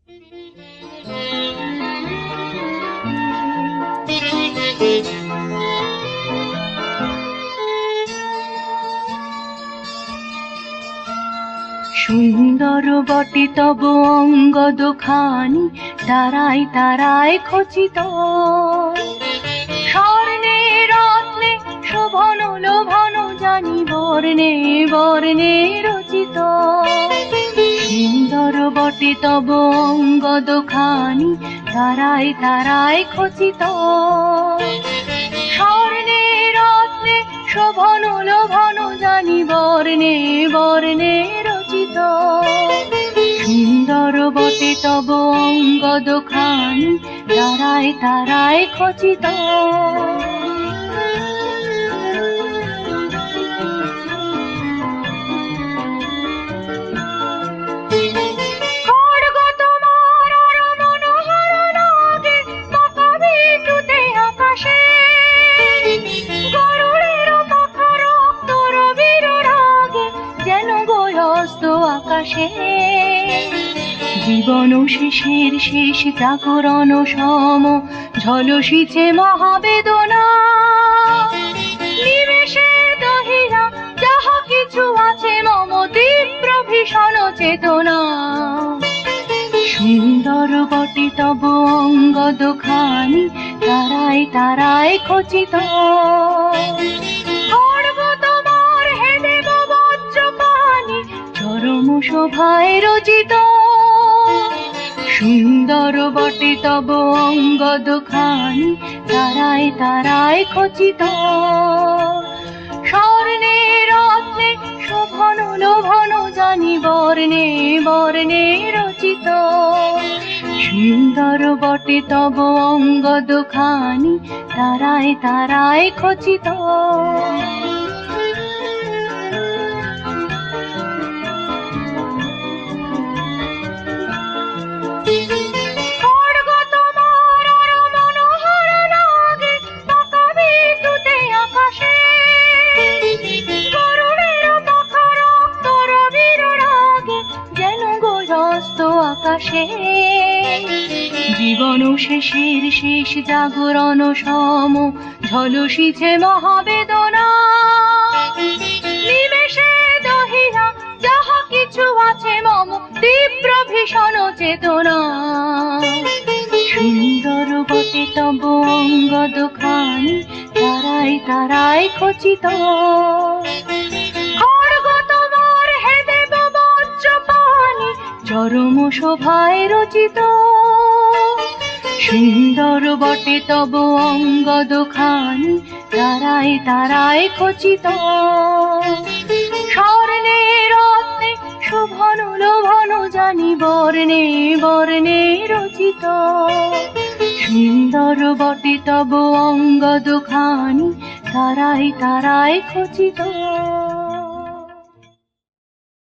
সুন্দর বটে তব অঙ্গ দুখানি, তারায় তারায় খচিত, স্বর্ণে রত্নে শোভন লোভন জানি বর্ণে বর্ণে রচিত। সুন্দর বটে তব অঙ্গ দুখানি, তারায় তারায় খচিত, স্বর্ণে রত্নে শোভন লোভন জানি বর্ণে বর্ণে রচিত। সুন্দর বটে তব অঙ্গ দুখানি, তারায় তারায় খচিত। আকাশে জীবন শেষের শেষ জাগরণ সম, ঝলসিছে মহাবেদনা, নিমেষে দহিরা যাহা কিছু আছে মম তীব্র ভীষণ চেতনা। সুন্দর বটে তব অঙ্গ দুখানি, তারায় তারায় খচিত, চরম শোভায় রচিত। সুন্দর বটে তব অঙ্গ দুখানি, তারায় তারায় খচিত, স্বর্ণে রত্নে শোভন লোভন জানি বর্ণে বর্ণে রচিত। সুন্দর বটে তব অঙ্গ দুখানি, তারায় তারায় খচিত। আকাশে জীবন শেষের শেষ জাগরণ সম, ঝলসিছে মহাবেদনা, নিমেষে দহিরা যাহা কিছু আছে মম তীব্র ভীষণ চেতনা। সুন্দর বটে তব অঙ্গ দুখানি, তারায় তারায় খচিত, চরম শোভায় রচিত। সুন্দর বটে তব অঙ্গ দুখানি, তারায় তারায় খচিত, স্বর্ণে রত্নে শোভন লোভন জানি বর্ণে বর্ণে রচিত। সুন্দর বটে তব অঙ্গ দুখানি, তারায় তারায় খচিত।